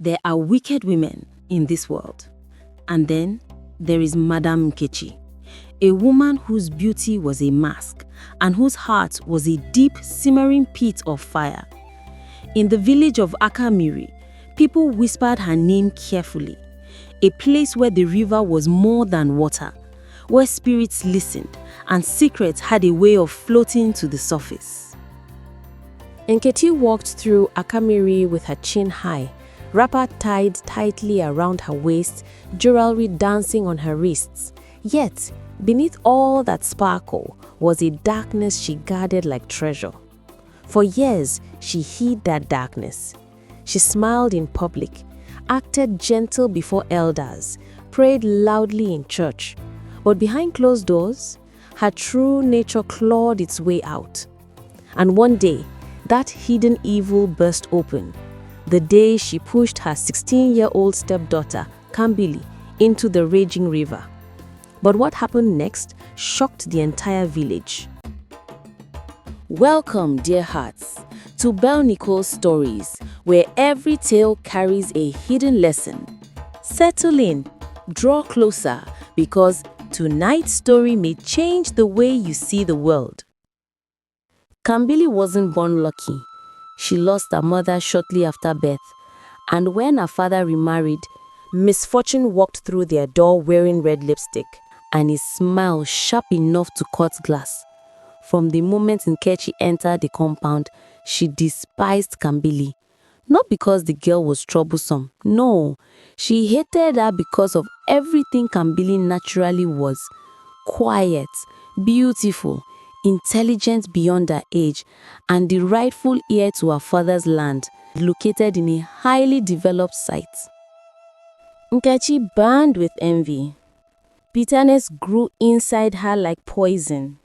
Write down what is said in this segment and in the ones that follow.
There are wicked women in this world. And then there is Madam Nkechi, a woman whose beauty was a mask and whose heart was a deep, simmering pit of fire. In the village of Akamiri, people whispered her name carefully, a place where the river was more than water, where spirits listened and secrets had a way of floating to the surface. Nkechi walked through Akamiri with her chin high, wrapper tied tightly around her waist, jewelry dancing on her wrists. Yet, beneath all that sparkle was a darkness she guarded like treasure. For years, she hid that darkness. She smiled in public, acted gentle before elders, prayed loudly in church. But behind closed doors, her true nature clawed its way out. And one day, that hidden evil burst open. The day she pushed her 16-year-old stepdaughter, Kambili, into the raging river. But what happened next shocked the entire village. Welcome, dear hearts, to Bellenicolestories, where every tale carries a hidden lesson. Settle in, draw closer, because tonight's story may change the way you see the world. Kambili wasn't born lucky. She lost her mother shortly after birth, and when her father remarried, misfortune walked through their door wearing red lipstick and his smile sharp enough to cut glass. From the moment Nkechi entered the compound, she despised Kambili. Not because the girl was troublesome, no. She hated her because of everything Kambili naturally was. Quiet, beautiful, intelligent beyond her age, and the rightful heir to her father's land, located in a highly developed site. Nkechi burned with envy. Bitterness grew inside her like poison.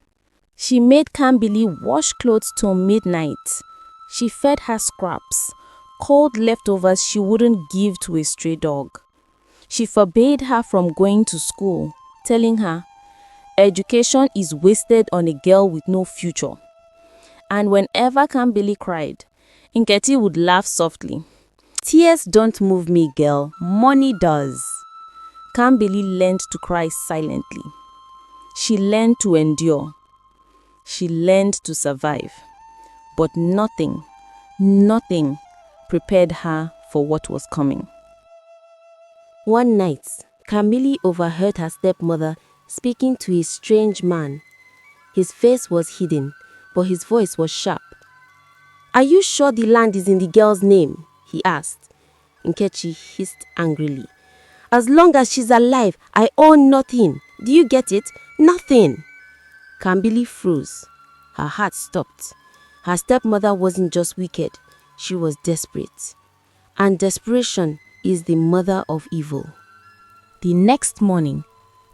She made Kambili wash clothes till midnight. She fed her scraps, cold leftovers she wouldn't give to a stray dog. She forbade her from going to school, telling her, education is wasted on a girl with no future. And whenever Kambili cried, Nkechi would laugh softly. Tears don't move me, girl. Money does. Kambili learned to cry silently. She learned to endure. She learned to survive. But nothing prepared her for what was coming. One night, Kambili overheard her stepmother speaking to a strange man. His face was hidden, but his voice was sharp. "Are you sure the land is in the girl's name?" he asked. Nkechi hissed angrily. "As long as she's alive, I own nothing. Do you get it? Nothing." Kambili froze. Her heart stopped. Her stepmother wasn't just wicked, she was desperate. And desperation is the mother of evil. The next morning,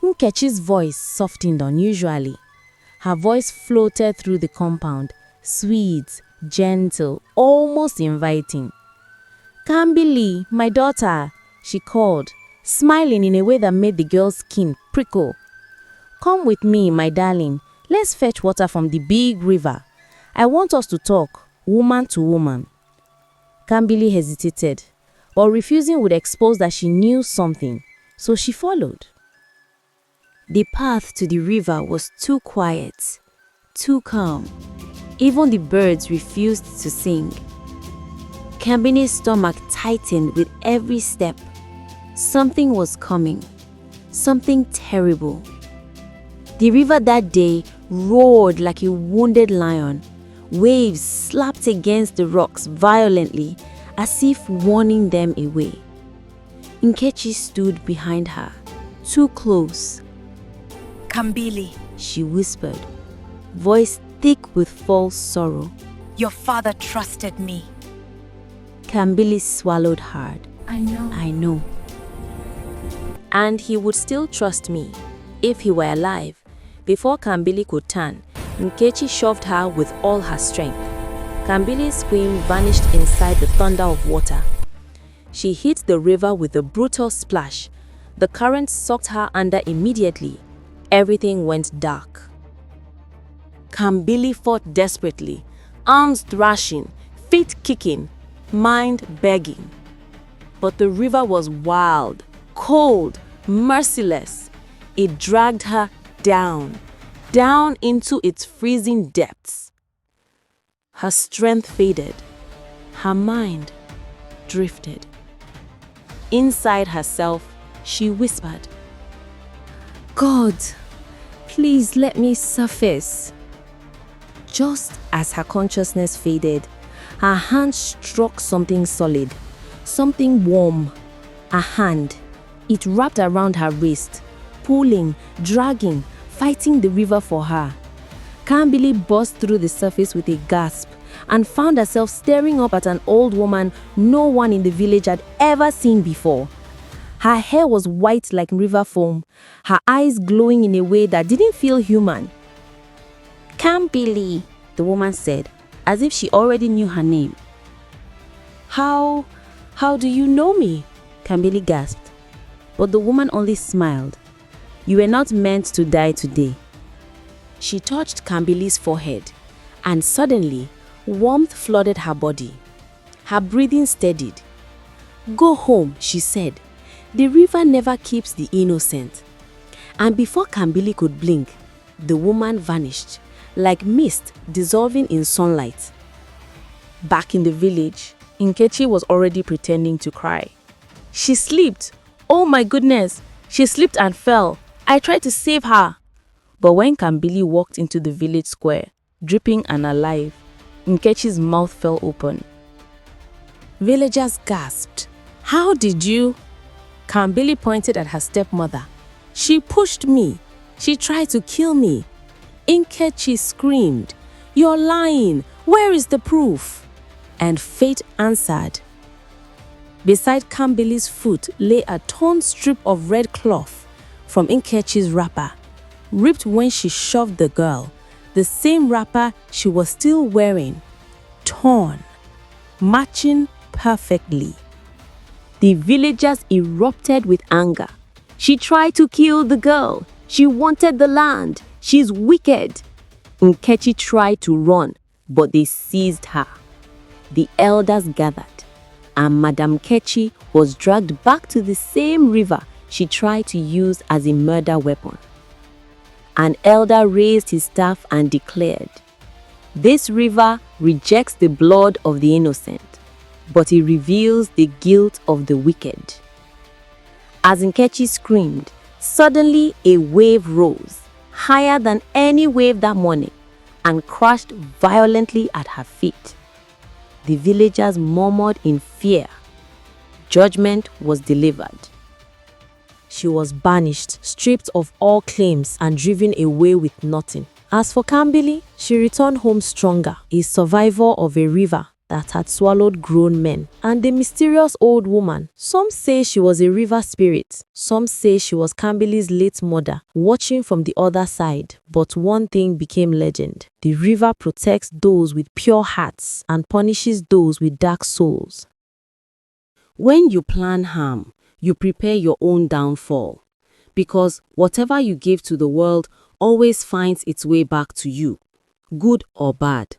Nkechi's voice softened unusually. Her voice floated through the compound, sweet, gentle, almost inviting. "Kambili, my daughter," she called, smiling in a way that made the girl's skin prickle. "Come with me, my darling. Let's fetch water from the big river. I want us to talk, woman to woman." Kambili hesitated, but refusing would expose that she knew something, so she followed. The path to the river was too quiet, too calm. Even the birds refused to sing. Kambili's stomach tightened with every step. Something was coming, something terrible. The river that day roared like a wounded lion. Waves slapped against the rocks violently, as if warning them away. Nkechi stood behind her, too close. "Kambili," she whispered, voice thick with false sorrow. "your father trusted me." Kambili swallowed hard. I know. And he would still trust me, if he were alive. Before Kambili could turn, Nkechi shoved her with all her strength. Kambili's scream vanished inside the thunder of water. She hit the river with a brutal splash. The current sucked her under immediately. Everything went dark. Kambili fought desperately, arms thrashing, feet kicking, mind begging. But the river was wild, cold, merciless. It dragged her down into its freezing depths. Her strength faded. Her mind drifted. Inside herself, she whispered, God, please let me surface. Just as her consciousness faded, her hand struck something solid, something warm. A hand. It wrapped around her wrist, pulling, dragging, fighting the river for her. Kambili burst through the surface with a gasp and found herself staring up at an old woman no one in the village had ever seen before. Her hair was white like river foam, her eyes glowing in a way that didn't feel human. Kambili, the woman said, as if she already knew her name. How do you know me? Kambili gasped. But the woman only smiled. You were not meant to die today. She touched Kambili's forehead, and suddenly, warmth flooded her body. Her breathing steadied. Go home, she said. The river never keeps the innocent. And before Kambili could blink, the woman vanished, like mist dissolving in sunlight. Back in the village, Nkechi was already pretending to cry. She slipped. Oh my goodness, she slipped and fell. I tried to save her. But when Kambili walked into the village square, dripping and alive, Nkechi's mouth fell open. Villagers gasped. How did you? Kambili pointed at her stepmother. She pushed me. She tried to kill me. Nkechi screamed, You're lying. Where is the proof? And fate answered. Beside Kambili's foot lay a torn strip of red cloth from Nkechi's wrapper, ripped when she shoved the girl, the same wrapper she was still wearing, torn, matching perfectly. The villagers erupted with anger. She tried to kill the girl. She wanted the land. She's wicked. Nkechi tried to run, but they seized her. The elders gathered, and Madam Nkechi was dragged back to the same river she tried to use as a murder weapon. An elder raised his staff and declared, This river rejects the blood of the innocent, but it reveals the guilt of the wicked. As Nkechi screamed, suddenly a wave rose, higher than any wave that morning, and crashed violently at her feet. The villagers murmured in fear. Judgment was delivered. She was banished, stripped of all claims, and driven away with nothing. As for Kambili, she returned home stronger, a survivor of a river that had swallowed grown men, and the mysterious old woman. Some say she was a river spirit. Some say she was Kambili's late mother, watching from the other side. But one thing became legend. The river protects those with pure hearts and punishes those with dark souls. When you plan harm, you prepare your own downfall. Because whatever you give to the world always finds its way back to you, good or bad.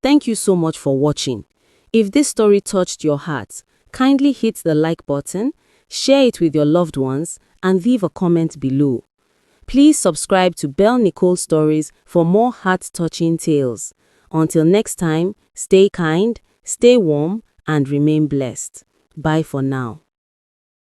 Thank you so much for watching. If this story touched your heart, kindly hit the like button, share it with your loved ones, and leave a comment below. Please subscribe to Bellenicolestories for more heart-touching tales. Until next time, stay kind, stay warm, and remain blessed. Bye for now.